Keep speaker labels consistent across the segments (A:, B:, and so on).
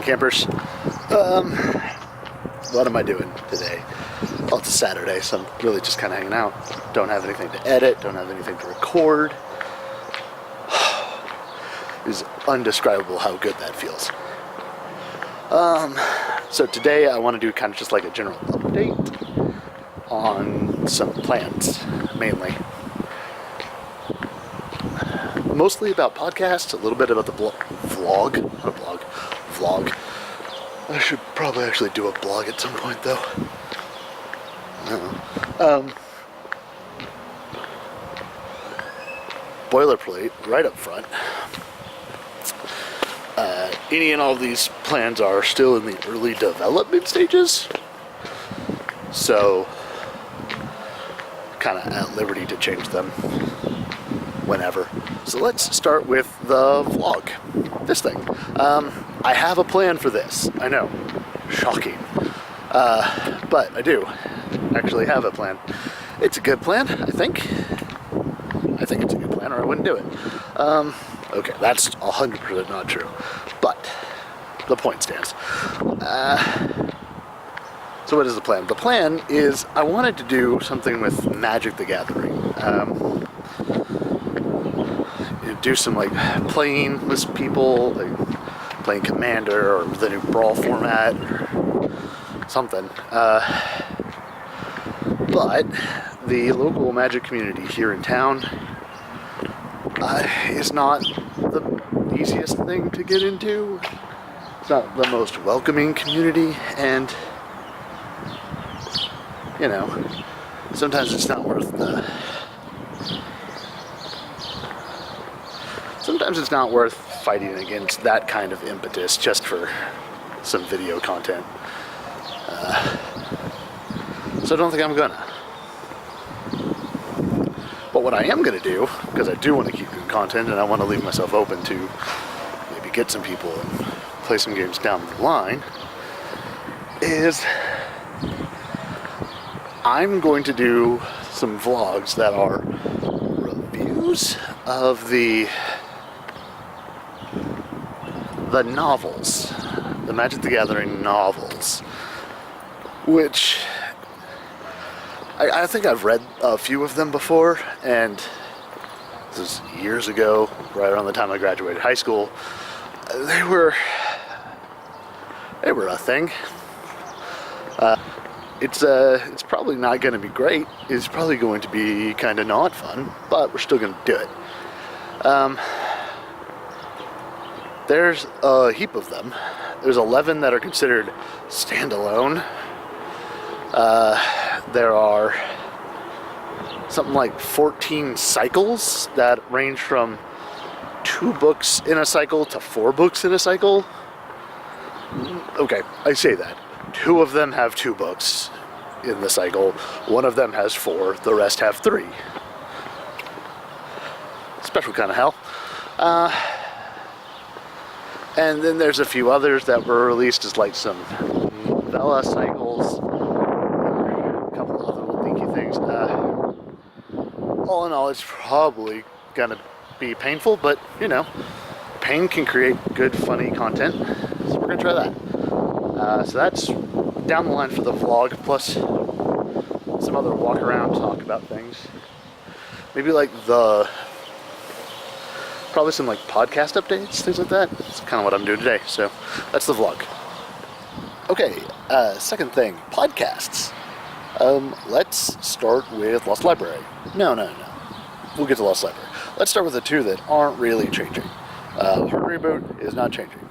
A: campers. What am I doing today? Well, it's a Saturday, so I'm really just kind of hanging out. Don't have anything to edit, don't have anything to record. It's indescribable how good that feels. So today I want to do kind of just like a general update on some plans, mainly. Mostly about podcasts, a little bit about the vlog. I should probably actually do a blog at some point, though. Boilerplate right up front. Any and all of these plans are still in the early development stages, so kind of at liberty to change them whenever. So let's start with the vlog. This thing. I have a plan for this. I know. Shocking. But I do actually have a plan. It's a good plan, I think. I think it's a good plan, or I wouldn't do it. Okay, that's 100% not true. But the point stands. So what is the plan? The plan is I wanted to do something with Magic the Gathering. Do some like playing with people, like playing Commander or the new Brawl format or something. But the local Magic community here in town is not the easiest thing to get into. It's not the most welcoming community, and you know, sometimes it's not worth the. Sometimes it's not worth fighting against that kind of impetus just for some video content. So I don't think I'm gonna. But what I am gonna do, because I do want to keep doing content and I want to leave myself open to maybe get some people and play some games down the line, is I'm going to do some vlogs that are reviews of the novels, the Magic the Gathering novels, which I think I've read a few of them before, and this was years ago, right around the time I graduated high school. They were a thing. It's probably not going to be great. It's probably going to be kind of not fun, but we're still going to do it. There's a heap of them. There's 11 that are considered standalone. There are something like 14 cycles that range from 2 books in a cycle to 4 books in a cycle. Okay, I say that. 2 of them have 2 books in the cycle. 1 of them has 4. The rest have 3. Special kind of hell. And then there's a few others that were released as like some novella cycles, a couple of other little dinky things. All in all, it's probably gonna be painful, but you know, pain can create good, funny content. So we're gonna try that. So that's down the line for the vlog, plus some other walk around, talk about things. Maybe like probably some like podcast updates, things like that. That's kind of what I'm doing today. So that's the vlog. Okay, second thing, podcasts. Let's start with Lost Library. No. We'll get to Lost Library. Let's start with the 2 that aren't really changing. Hard Reboot is not changing.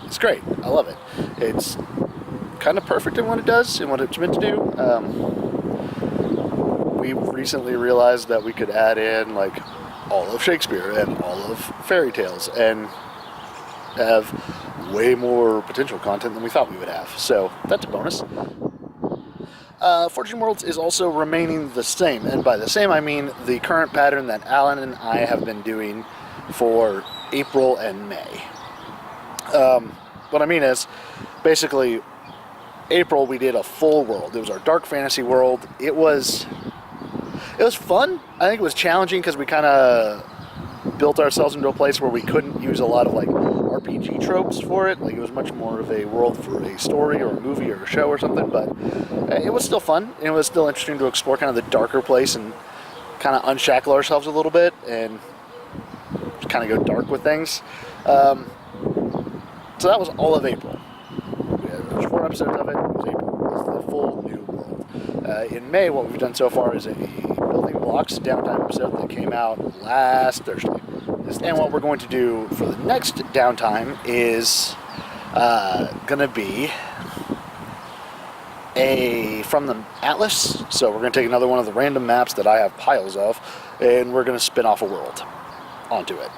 A: It's great. I love it. It's kind of perfect in what it does and what it's meant to do. We recently realized that we could add in like all of Shakespeare and all of fairy tales and have way more potential content than we thought we would have. So that's a bonus. Fortune Worlds is also remaining the same, and by the same I mean the current pattern that Alan and I have been doing for April and May. What I mean is, basically, April we did a full world. It was our dark fantasy world. It was fun. I think it was challenging because we kind of built ourselves into a place where we couldn't use a lot of like our RPG tropes for it. Like, it was much more of a world for a story or a movie or a show or something, but it was still fun. It was still interesting to explore kind of the darker place and kind of unshackle ourselves a little bit and just kind of go dark with things. So that was all of April. There's 4 episodes of it. It was April. It was the full new world. In May, what we've done so far is a Building Blocks downtime episode that came out last Thursday. And what we're going to do for the next downtime is going to be from the Atlas. So we're going to take another one of the random maps that I have piles of, and we're going to spin off a world onto it.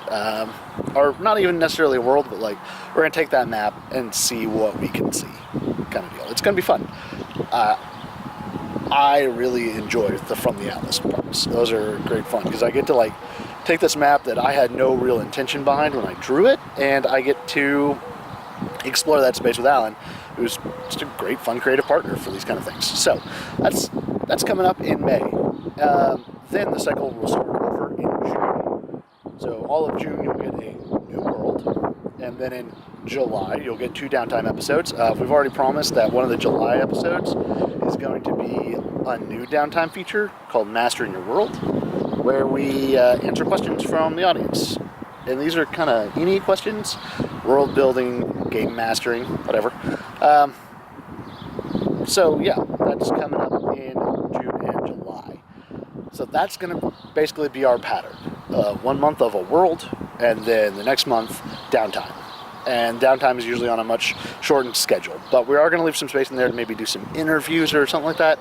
A: Or not even necessarily a world, but like we're going to take that map and see what we can see, kind of deal. It's going to be fun. I really enjoy the From the Atlas parts. Those are great fun because I get to like take this map that I had no real intention behind when I drew it, and I get to explore that space with Alan, who's just a great, fun, creative partner for these kind of things. So that's coming up in May. Then the cycle will start over in June. So all of June you'll get a new world, and then in July you'll get 2 downtime episodes. We've already promised that one of the July episodes is going to be a new downtime feature called Mastering Your World, where we answer questions from the audience. And these are kind of unique questions, world building, game mastering, whatever. So yeah, that's coming up in June and July. So that's going to basically be our pattern. 1 month of a world, and then the next month, downtime. And downtime is usually on a much shortened schedule. But we are going to leave some space in there to maybe do some interviews or something like that.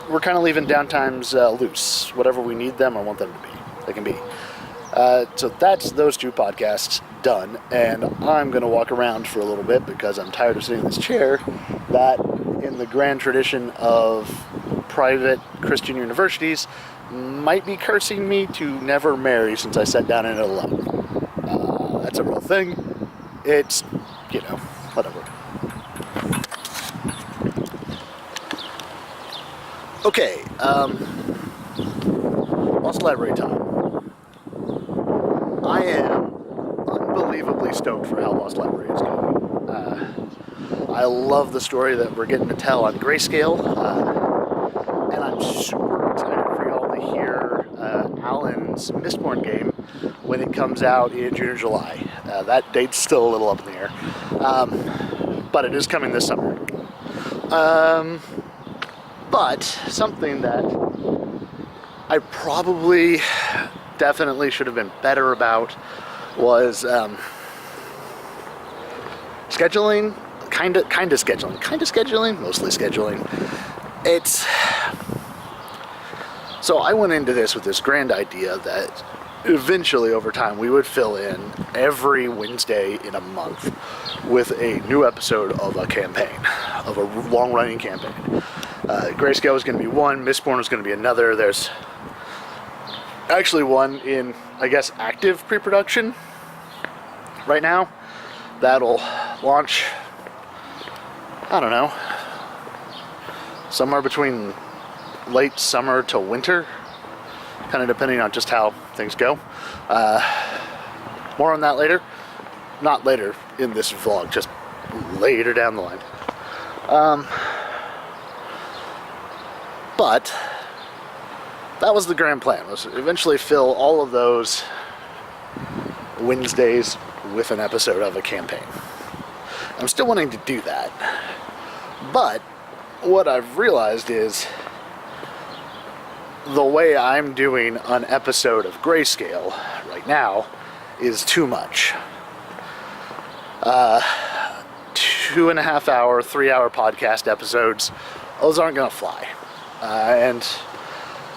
A: We're kind of leaving downtimes loose. Whatever we need them or want them to be, they can be. So that's those 2 podcasts done, and I'm going to walk around for a little bit because I'm tired of sitting in this chair that, in the grand tradition of private Christian universities, might be cursing me to never marry since I sat down in it alone. That's a real thing. It's, whatever. Okay, Lost Library time. I am unbelievably stoked for how Lost Library is going. I love the story that we're getting to tell on Grayscale, and I'm super excited for y'all to hear Alan's Mistborn game when it comes out in June or July. That date's still a little up in the air, but it is coming this summer. But something that I probably definitely should have been better about was scheduling, mostly scheduling. So I went into this with this grand idea that eventually over time we would fill in every Wednesday in a month with a new episode of a campaign, of a long-running campaign. Grayscale was going to be one, Mistborn was going to be another. There's actually one in, I guess, active pre-production right now that'll launch, I don't know, somewhere between late summer to winter, kind of depending on just how things go. More on that later. Not later in this vlog, just later down the line. But that was the grand plan, was eventually fill all of those Wednesdays with an episode of a campaign. I'm still wanting to do that, but what I've realized is the way I'm doing an episode of Grayscale right now is too much. 2.5 hour, 3 hour podcast episodes, those aren't gonna fly. And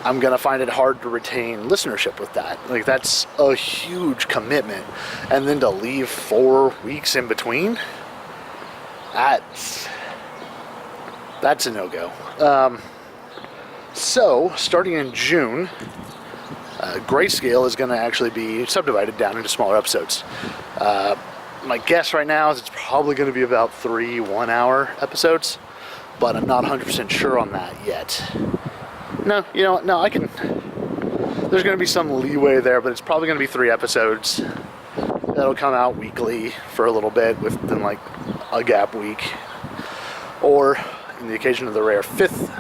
A: I'm gonna find it hard to retain listenership with that. Like, that's a huge commitment. And then to leave 4 weeks in between, that's a no-go. So, starting in June, Grayscale is going to actually be subdivided down into smaller episodes. My guess right now is it's probably going to be about 3 1-hour episodes, but I'm not 100% sure on that yet. No, you know what? No, there's going to be some leeway there, but it's probably going to be 3 episodes. that'll come out weekly for a little bit with then like a gap week, or in the occasion of the rare fifth,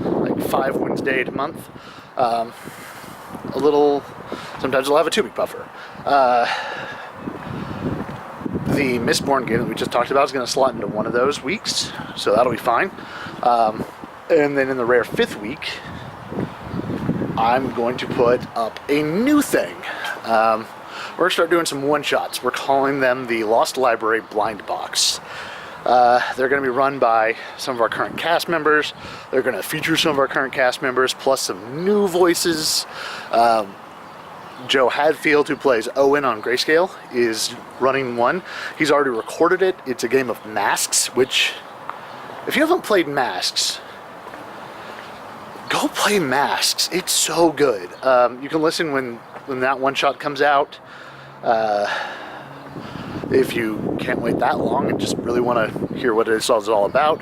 A: like 5 Wednesday a month, sometimes I'll have a 2-week buffer. The Mistborn game that we just talked about is going to slot into one of those weeks, so that'll be fine. And then in the rare 5th week, I'm going to put up a new thing. We're going to start doing some one-shots. We're calling them the Lost Library Blind Box. They're going to be run by some of our current cast members. They're going to feature some of our current cast members, plus some new voices. Joe Hadfield, who plays Owen on Grayscale, is running one. He's already recorded it. It's a game of Masks, which, if you haven't played Masks, go play Masks. It's so good. You can listen when that one shot comes out. If you can't wait that long and just really want to hear what it's all about,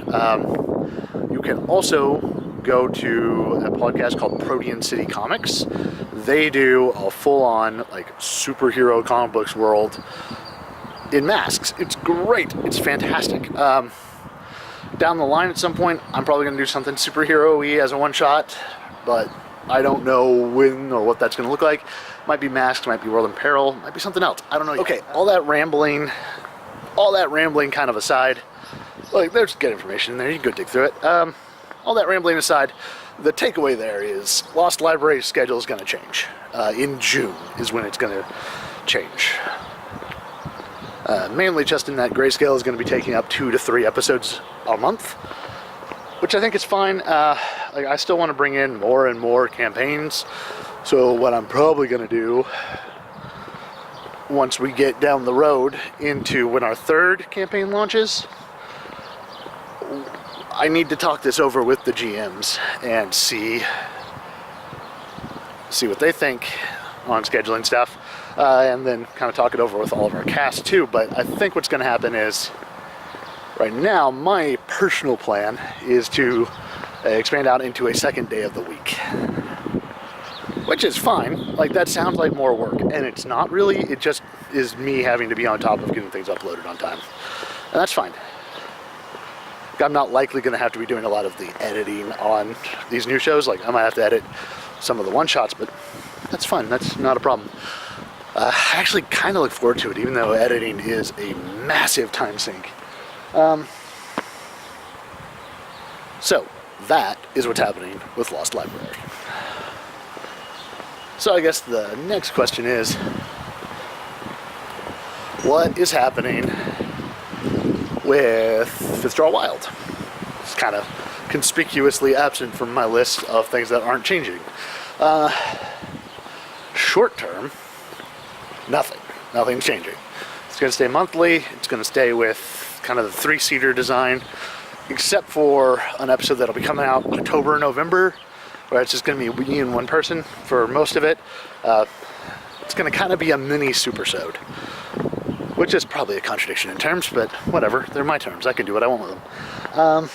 A: you can also go to a podcast called Protean City Comics. They do a full-on like superhero comic books world in Masks. It's great. It's fantastic. Down the line at some point, I'm probably going to do something superhero-y as a one-shot, but I don't know when or what that's going to look like. Might be Masks, might be World in Peril, might be something else. I don't know yet. Okay, all that rambling kind of aside, like there's good information in there, you can go dig through it. All that rambling aside, the takeaway there is Lost Library's schedule is going to change. In June is when it's going to change. Mainly just in that Grayscale is going to be taking up 2 to 3 episodes a month, which I think is fine. Like I still want to bring in more and more campaigns. So what I'm probably going to do once we get down the road into when our 3rd campaign launches, I need to talk this over with the GMs and see what they think on scheduling stuff, and then kind of talk it over with all of our cast too. But I think what's going to happen is, right now, my personal plan is to expand out into a 2nd day of the week. Which is fine. Like, that sounds like more work, and it's not really. It just is me having to be on top of getting things uploaded on time. And that's fine. I'm not likely going to have to be doing a lot of the editing on these new shows. Like, I might have to edit some of the one-shots, but that's fine. That's not a problem. I actually kind of look forward to it, even though editing is a massive time sink. So, that is what's happening with Lost Library. So I guess the next question is, what is happening with 5th Draw Wild? It's kind of conspicuously absent from my list of things that aren't changing. Short term, nothing. Nothing's changing. It's going to stay monthly. It's going to stay with kind of the 3-seater design, except for an episode that'll be coming out October, November, where it's just going to be me and one person for most of it. It's going to kind of be a mini supersode, which is probably a contradiction in terms, but whatever. They're my terms. I can do what I want with them.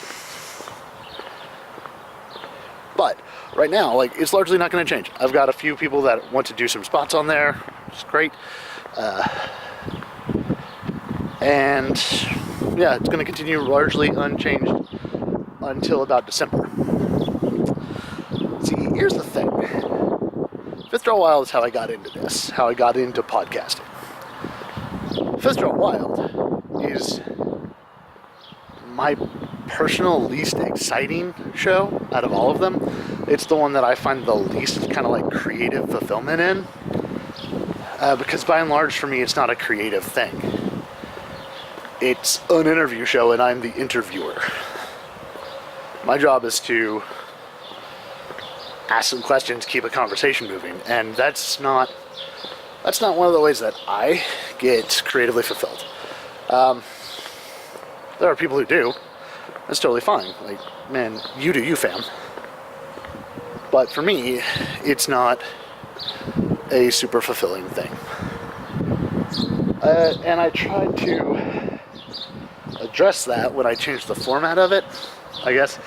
A: But right now, like, it's largely not going to change. I've got a few people that want to do some spots on there, which is great. And yeah, it's going to continue largely unchanged until about December. See, here's the thing. 5th Draw Wild is how I got into this, how I got into podcasting. 5th Draw Wild is my personal least exciting show out of all of them. It's the one that I find the least kind of like creative fulfillment in, because by and large for me it's not a creative thing. It's an interview show and I'm the interviewer. My job is to ask some questions, keep a conversation moving, and that's not one of the ways that I get creatively fulfilled. There are people who do. That's totally fine. Like, man, you do you, fam. But for me, it's not a super fulfilling thing. And I tried to address that when I changed the format of it. I guess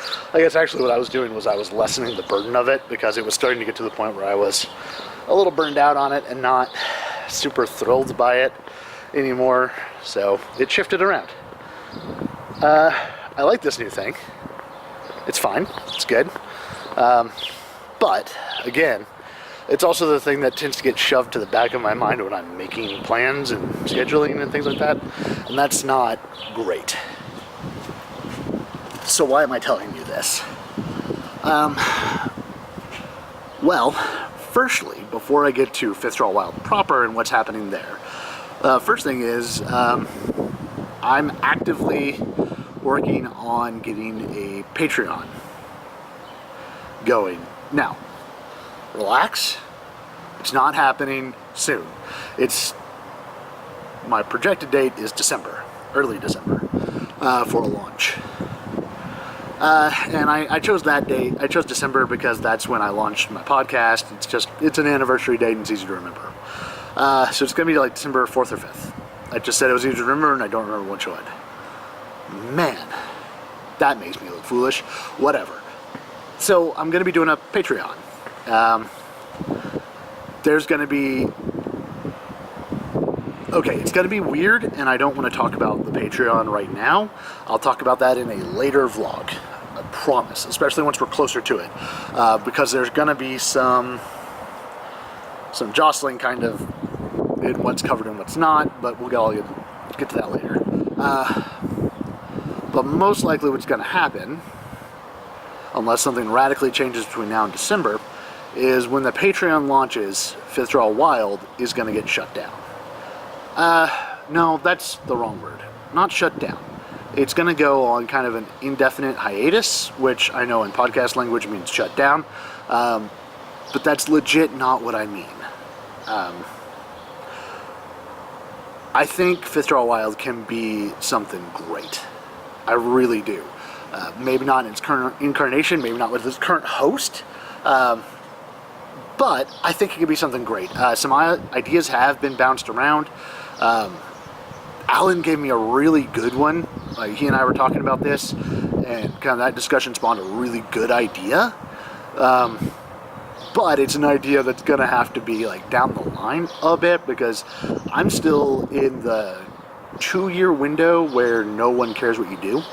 A: actually what I was doing was I was lessening the burden of it, because it was starting to get to the point where I was a little burned out on it and not super thrilled by it. anymore, so it shifted around. I like this new thing. It's fine. It's good. But, again, it's also the thing that tends to get shoved to the back of my mind when I'm making plans and scheduling and things like that, and that's not great. So why am I telling you this? Well, firstly, before I get to Fifth Straw Wild proper and what's happening there, first thing is I'm actively working on getting a Patreon going. Now, relax. It's not happening soon. My projected date is December, early December, for a launch. And I chose that date. I chose December because that's when I launched my podcast. It's an anniversary date and it's easy to remember. So it's going to be like December 4th or 5th. I just said it was easy to remember and I don't remember which one. Man, that makes me look foolish. Whatever. So I'm going to be doing a Patreon. There's going to be... Okay, it's going to be weird, and I don't want to talk about the Patreon right now. I'll talk about that in a later vlog. I promise, especially once we're closer to it. Because there's going to be some jostling kind of in what's covered and what's not, but we'll get to that later. But most likely what's going to happen, unless something radically changes between now and December, is when the Patreon launches, Fifth Straw Wild is going to get shut down. No, that's the wrong word. Not shut down. It's going to go on kind of an indefinite hiatus, which I know in podcast language means shut down, but that's legit not what I mean. I think Fifth Straw Wild can be something great. I really do. Maybe not in its current incarnation, maybe not with its current host, but I think it could be something great. Some ideas have been bounced around. Alan gave me a really good one. He and I were talking about this, and kind of that discussion spawned a really good idea. But it's an idea that's going to have to be like down the line a bit, because I'm still in the 2-year window where no one cares what you do.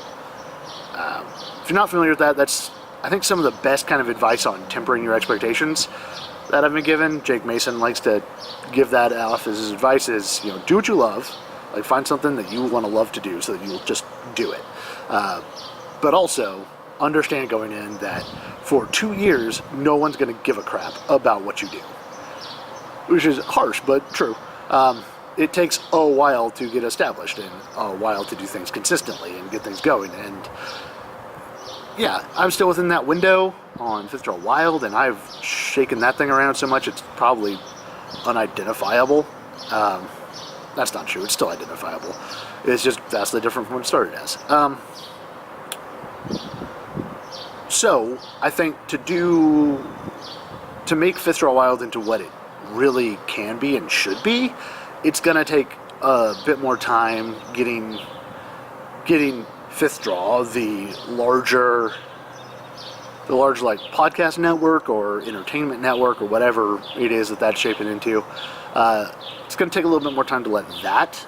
A: If you're not familiar with that, that's, I think, some of the best kind of advice on tempering your expectations that I've been given. Jake Mason likes to give that off as his advice is, do what you love. Like, find something that you want to love to do so that you'll just do it. But also, understand going in that for 2 years, no one's going to give a crap about what you do. Which is harsh, but true. It takes a while to get established and a while to do things consistently and get things going. And yeah, I'm still within that window on Fifth Straw Wild, and I've shaken that thing around so much it's probably unidentifiable. That's not true. It's still identifiable. It's just vastly different from what it started as. So I think to make Fifth Straw Wild into what it really can be and should be, it's gonna take a bit more time getting Fifth Straw, the large like podcast network or entertainment network or whatever it is that's shaping into. It's going to take a little bit more time to let that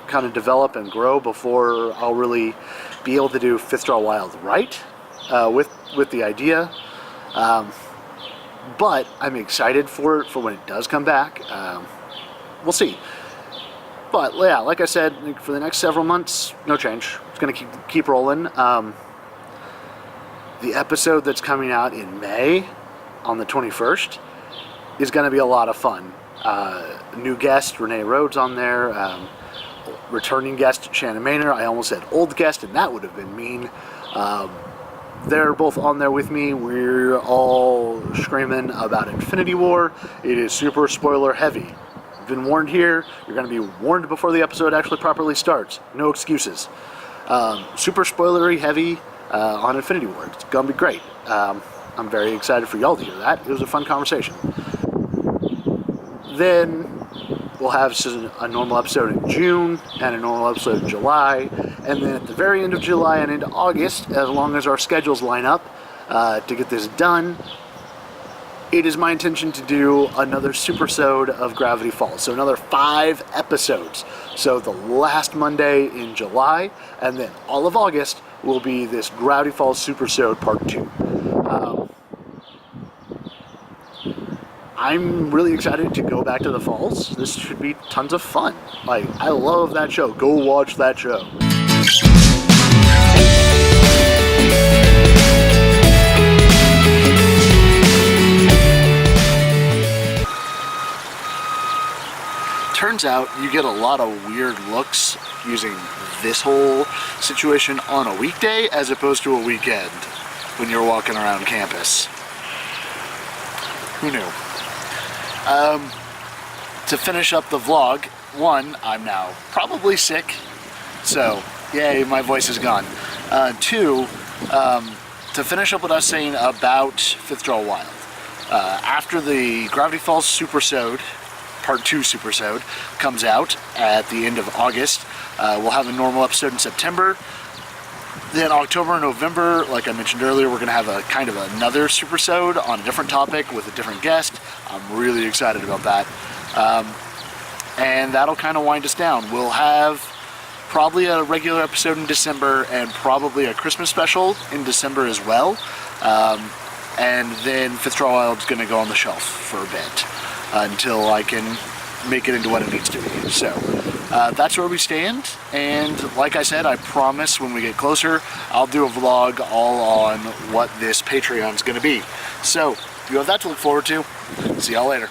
A: kind of develop and grow before I'll really be able to do Fifth Straw Wild right with the idea. But I'm excited for it for when it does come back. We'll see. But yeah, like I said, for the next several months, no change. It's going to keep rolling. The episode that's coming out in May, on the 21st, is going to be a lot of fun. New guest, Renee Rhodes on there. Returning guest, Shannon Maynor. I almost said old guest, and that would have been mean. They're both on there with me. We're all screaming about Infinity War. It is super spoiler heavy. You've been warned here. You're going to be warned before the episode actually properly starts. No excuses. Super spoilery heavy on Infinity War. It's going to be great. I'm very excited for y'all to hear that. It was a fun conversation. Then we'll have a normal episode in June and a normal episode in July. And then at the very end of July and into August, as long as our schedules line up to get this done, it is my intention to do another supersode of Gravity Falls. So another 5 episodes. So the last Monday in July, and then all of August will be this Gravity Falls Supersode Part 2. I'm really excited to go back to the falls. This should be tons of fun. Like, I love that show. Go watch that show. Turns out you get a lot of weird looks using this whole situation on a weekday as opposed to a weekend when you're walking around campus. Who knew? To finish up the vlog, one, I'm now probably sick, so yay, my voice is gone. Two, to finish up what I was saying about 5th Draw Wild. After the Gravity Falls Supersode, Part 2 Supersode, comes out at the end of August, we'll have a normal episode in September. Then October and November, like I mentioned earlier, we're going to have a kind of another supersode on a different topic with a different guest. I'm really excited about that. And that'll kind of wind us down. We'll have probably a regular episode in December and probably a Christmas special in December as well. And then 5th Draw Wild's going to go on the shelf for a bit until I can make it into what it needs to be. So that's where we stand, and like I said, I promise when we get closer I'll do a vlog all on what this Patreon's going to be. So you have that to look forward to. See y'all later.